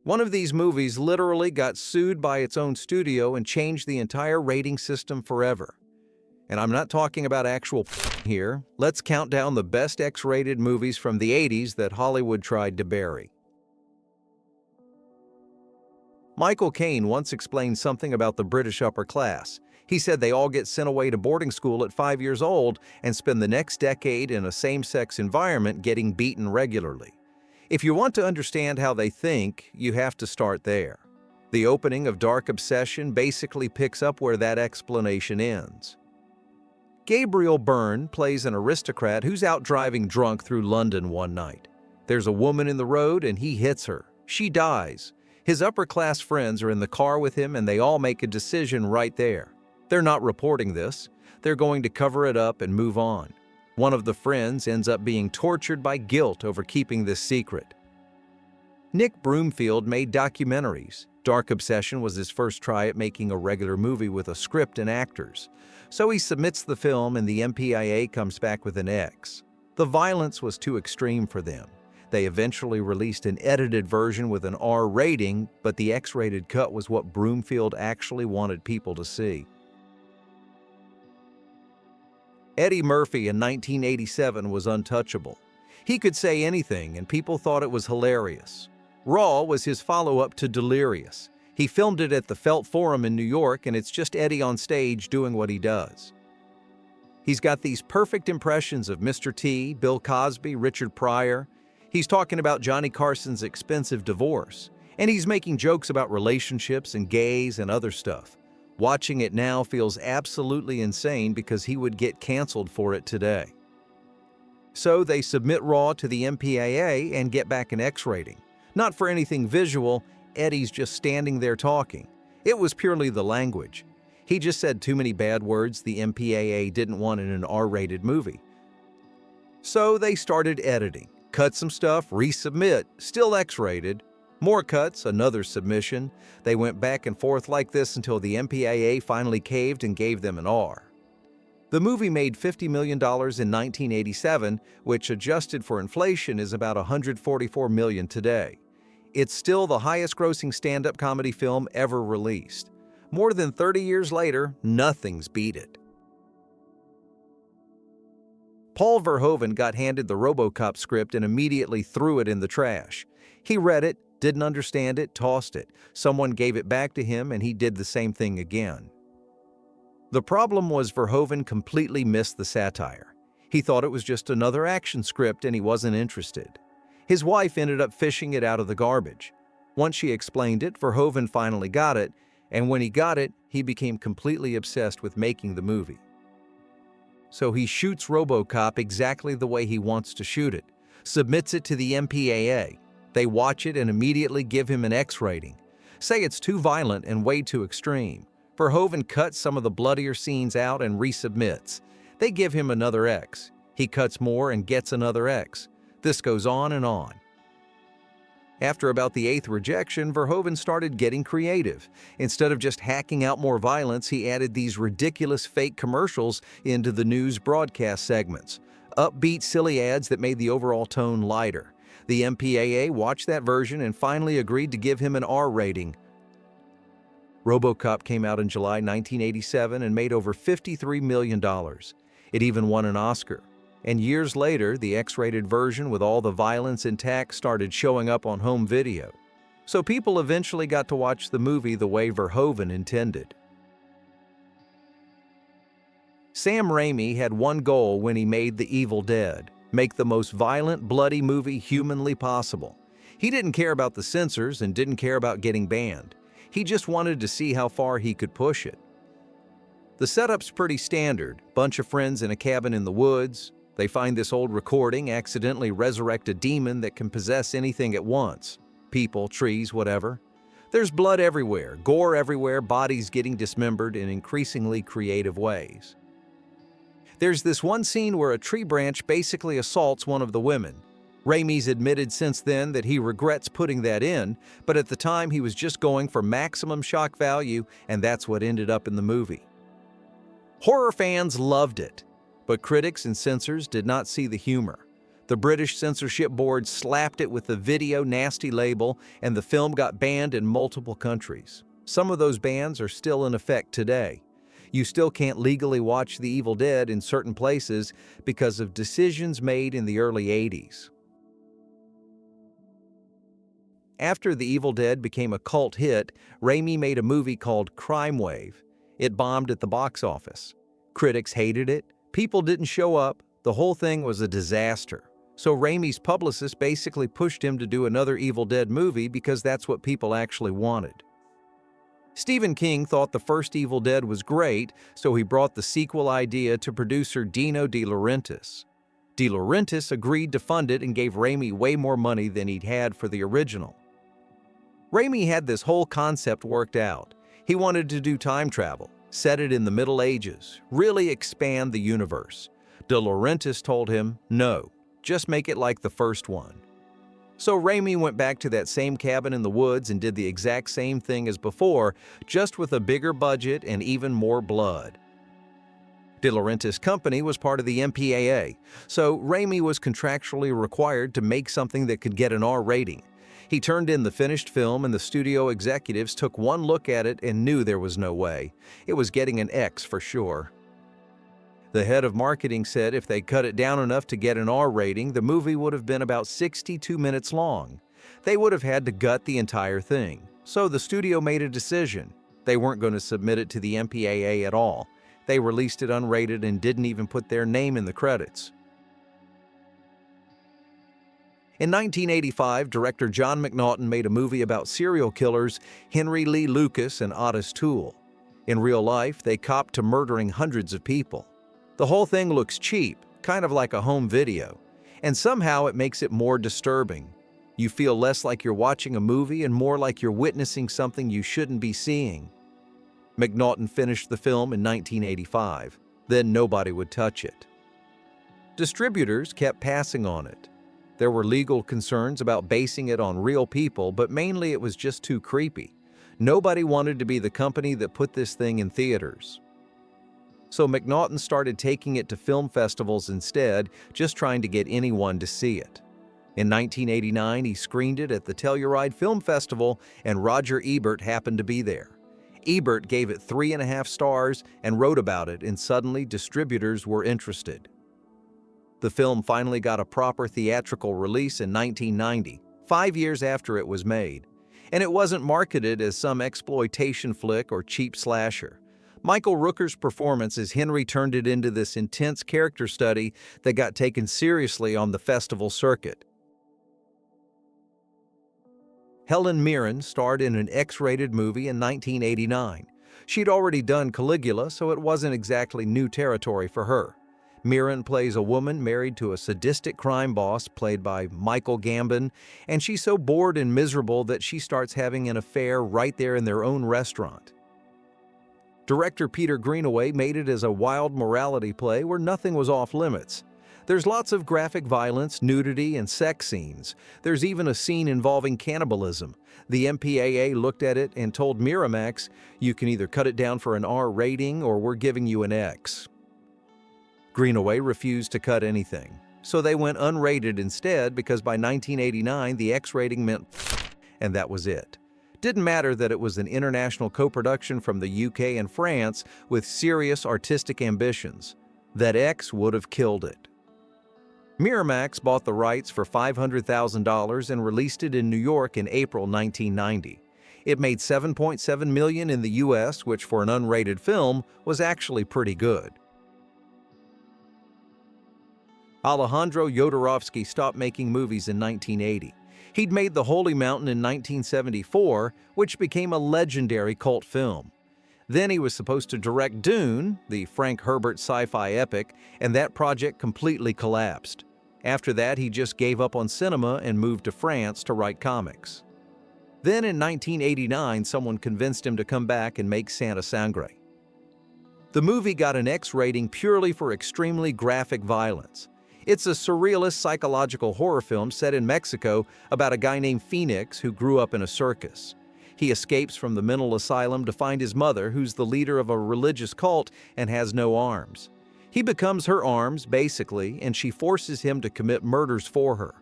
One of these movies literally got sued by its own studio and changed the entire rating system forever. And I'm not talking about actual here. Let's count down the best X-rated movies from the 80s that Hollywood tried to bury. Michael Caine once explained something about the British upper class. He said they all get sent away to boarding school at 5 years old and spend the next decade in a same-sex environment getting beaten regularly. If you want to understand how they think, you have to start there. The opening of Dark Obsession basically picks up where that explanation ends. Gabriel Byrne plays an aristocrat who's out driving drunk through London one night. There's a woman in the road and he hits her. She dies. His upper-class friends are in the car with him and they all make a decision right there. They're not reporting this. They're going to cover it up and move on. One of the friends ends up being tortured by guilt over keeping this secret. Nick Broomfield made documentaries. Dark Obsession was his first try at making a regular movie with a script and actors. So he submits the film and the MPAA comes back with an X. The violence was too extreme for them. They eventually released an edited version with an R rating, but the X-rated cut was what Broomfield actually wanted people to see. Eddie Murphy in 1987 was untouchable. He could say anything and people thought it was hilarious. Raw was his follow-up to Delirious. He filmed it at the Felt Forum in New York and it's just Eddie on stage doing what he does. He's got these perfect impressions of Mr. T, Bill Cosby, Richard Pryor. He's talking about Johnny Carson's expensive divorce. And he's making jokes about relationships and gays and other stuff. Watching it now feels absolutely insane because he would get canceled for it today. So they submit Raw to the MPAA and get back an X rating. Not for anything visual, Eddie's just standing there talking. It was purely the language. He just said too many bad words the MPAA didn't want in an R-rated movie. So they started editing. Cut some stuff, resubmit, still X-rated. More cuts, another submission. They went back and forth like this until the MPAA finally caved and gave them an R. The movie made $50 million in 1987, which adjusted for inflation is about $144 million today. It's still the highest-grossing stand-up comedy film ever released. More than 30 years later, nothing's beat it. Paul Verhoeven got handed the RoboCop script and immediately threw it in the trash. He read it, didn't understand it, tossed it. Someone gave it back to him and he did the same thing again. The problem was Verhoeven completely missed the satire. He thought it was just another action script and he wasn't interested. His wife ended up fishing it out of the garbage. Once she explained it, Verhoeven finally got it, and when he got it, he became completely obsessed with making the movie. So he shoots RoboCop exactly the way he wants to shoot it, submits it to the MPAA. They watch it and immediately give him an X rating. Say it's too violent and way too extreme. Verhoeven cuts some of the bloodier scenes out and resubmits. They give him another X. He cuts more and gets another X. This goes on and on. After about the 8th rejection, Verhoeven started getting creative. Instead of just hacking out more violence, he added these ridiculous fake commercials into the news broadcast segments. Upbeat, silly ads that made the overall tone lighter. The MPAA watched that version and finally agreed to give him an R rating. RoboCop came out in July 1987 and made over $53 million. It even won an Oscar. And years later, the X-rated version with all the violence intact started showing up on home video. So people eventually got to watch the movie the way Verhoeven intended. Sam Raimi had one goal when he made The Evil Dead: make the most violent, bloody movie humanly possible. He didn't care about the censors and didn't care about getting banned. He just wanted to see how far he could push it. The setup's pretty standard. Bunch of friends in a cabin in the woods. They find this old recording, accidentally resurrect a demon that can possess anything at once. People, trees, whatever. There's blood everywhere, gore everywhere, bodies getting dismembered in increasingly creative ways. There's this one scene where a tree branch basically assaults one of the women. Raimi's admitted since then that he regrets putting that in, but at the time he was just going for maximum shock value, and that's what ended up in the movie. Horror fans loved it, but critics and censors did not see the humor. The British censorship board slapped it with the video nasty label, and the film got banned in multiple countries. Some of those bans are still in effect today. You still can't legally watch The Evil Dead in certain places because of decisions made in the early 80s. After The Evil Dead became a cult hit, Raimi made a movie called Crime Wave. It bombed at the box office. Critics hated it, people didn't show up, the whole thing was a disaster. So Raimi's publicist basically pushed him to do another Evil Dead movie because that's what people actually wanted. Stephen King thought the first Evil Dead was great, so he brought the sequel idea to producer Dino De Laurentiis. De Laurentiis agreed to fund it and gave Raimi way more money than he'd had for the original. Raimi had this whole concept worked out. He wanted to do time travel, set it in the Middle Ages, really expand the universe. De Laurentiis told him, no, just make it like the first one. So Raimi went back to that same cabin in the woods and did the exact same thing as before, just with a bigger budget and even more blood. De Laurentiis' company was part of the MPAA, so Raimi was contractually required to make something that could get an R rating. He turned in the finished film and the studio executives took one look at it and knew there was no way. It was getting an X for sure. The head of marketing said if they cut it down enough to get an R rating, the movie would have been about 62 minutes long. They would have had to gut the entire thing. So the studio made a decision. They weren't going to submit it to the MPAA at all. They released it unrated and didn't even put their name in the credits. In 1985, director John McNaughton made a movie about serial killers Henry Lee Lucas and Otis Toole. In real life, they copped to murdering hundreds of people. The whole thing looks cheap, kind of like a home video, and somehow it makes it more disturbing. You feel less like you're watching a movie and more like you're witnessing something you shouldn't be seeing. McNaughton finished the film in 1985. Then nobody would touch it. Distributors kept passing on it. There were legal concerns about basing it on real people, but mainly it was just too creepy. Nobody wanted to be the company that put this thing in theaters. So McNaughton started taking it to film festivals instead, just trying to get anyone to see it. In 1989, he screened it at the Telluride Film Festival, and Roger Ebert happened to be there. Ebert gave it 3.5 stars and wrote about it, and suddenly distributors were interested. The film finally got a proper theatrical release in 1990, 5 years after it was made. And it wasn't marketed as some exploitation flick or cheap slasher. Michael Rooker's performance as Henry turned it into this intense character study that got taken seriously on the festival circuit. Helen Mirren starred in an X-rated movie in 1989. She'd already done Caligula, so it wasn't exactly new territory for her. Mirren plays a woman married to a sadistic crime boss played by Michael Gambon, and she's so bored and miserable that she starts having an affair right there in their own restaurant. Director Peter Greenaway made it as a wild morality play where nothing was off limits. There's lots of graphic violence, nudity, and sex scenes. There's even a scene involving cannibalism. The MPAA looked at it and told Miramax, you can either cut it down for an R rating or we're giving you an X. Greenaway refused to cut anything, so they went unrated instead because by 1989 the X rating meant and that was it. Didn't matter that it was an international co-production from the UK and France with serious artistic ambitions. That X would have killed it. Miramax bought the rights for $500,000 and released it in New York in April 1990. It made $7.7 million in the US, which for an unrated film was actually pretty good. Alejandro Jodorowsky stopped making movies in 1980. He'd made The Holy Mountain in 1974, which became a legendary cult film. Then he was supposed to direct Dune, the Frank Herbert sci-fi epic, and that project completely collapsed. After that, he just gave up on cinema and moved to France to write comics. Then in 1989, someone convinced him to come back and make Santa Sangre. The movie got an X rating purely for extremely graphic violence. It's a surrealist psychological horror film set in Mexico about a guy named Phoenix who grew up in a circus. He escapes from the mental asylum to find his mother, who's the leader of a religious cult and has no arms. He becomes her arms, basically, and she forces him to commit murders for her.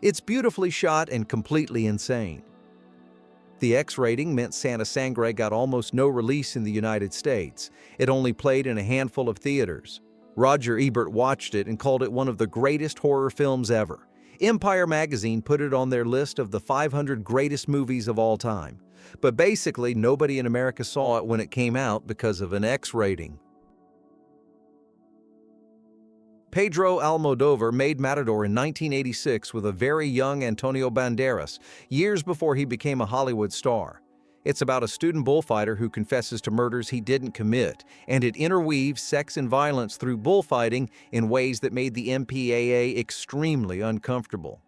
It's beautifully shot and completely insane. The X rating meant Santa Sangre got almost no release in the United States. It only played in a handful of theaters. Roger Ebert watched it and called it one of the greatest horror films ever. Empire magazine put it on their list of the 500 greatest movies of all time. But basically, nobody in America saw it when it came out because of an X rating. Pedro Almodovar made Matador in 1986 with a very young Antonio Banderas, years before he became a Hollywood star. It's about a student bullfighter who confesses to murders he didn't commit, and it interweaves sex and violence through bullfighting in ways that made the MPAA extremely uncomfortable.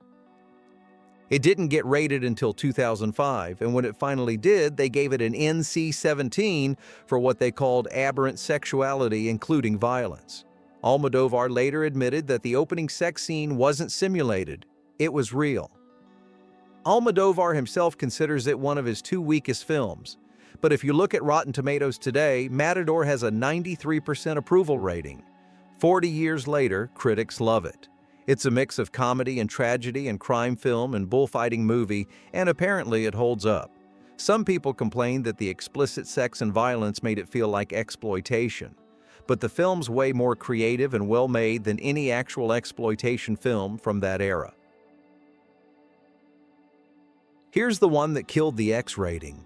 It didn't get rated until 2005, and when it finally did, they gave it an NC-17 for what they called aberrant sexuality, including violence. Almodovar later admitted that the opening sex scene wasn't simulated, it was real. Almodovar himself considers it one of his two weakest films. But if you look at Rotten Tomatoes today, Matador has a 93% approval rating. 40 years later, critics love it. It's a mix of comedy and tragedy and crime film and bullfighting movie, and apparently it holds up. Some people complained that the explicit sex and violence made it feel like exploitation. But the film's way more creative and well-made than any actual exploitation film from that era. Here's the one that killed the X rating.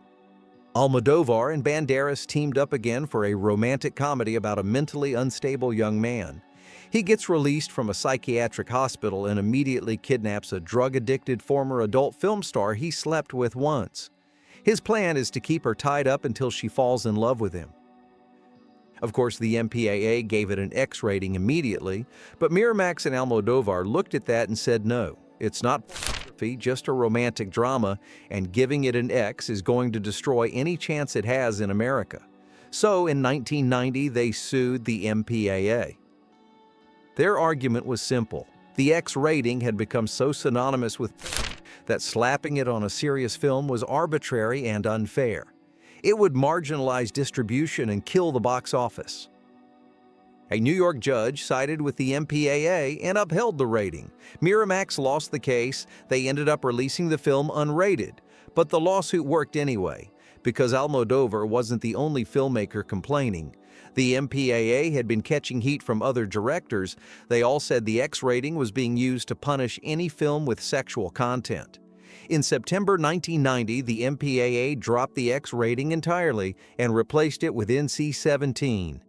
Almodovar and Banderas teamed up again for a romantic comedy about a mentally unstable young man. He gets released from a psychiatric hospital and immediately kidnaps a drug-addicted former adult film star he slept with once. His plan is to keep her tied up until she falls in love with him. Of course, the MPAA gave it an X rating immediately, but Miramax and Almodovar looked at that and said no, it's not pornography, just a romantic drama, and giving it an X is going to destroy any chance it has in America. So in 1990, they sued the MPAA. Their argument was simple. The X rating had become so synonymous with that slapping it on a serious film was arbitrary and unfair. It would marginalize distribution and kill the box office. A New York judge sided with the MPAA and upheld the rating. Miramax lost the case. They ended up releasing the film unrated. But the lawsuit worked anyway, because Almodovar wasn't the only filmmaker complaining. The MPAA had been catching heat from other directors. They all said the X rating was being used to punish any film with sexual content. In September 1990, the MPAA dropped the X rating entirely and replaced it with NC-17.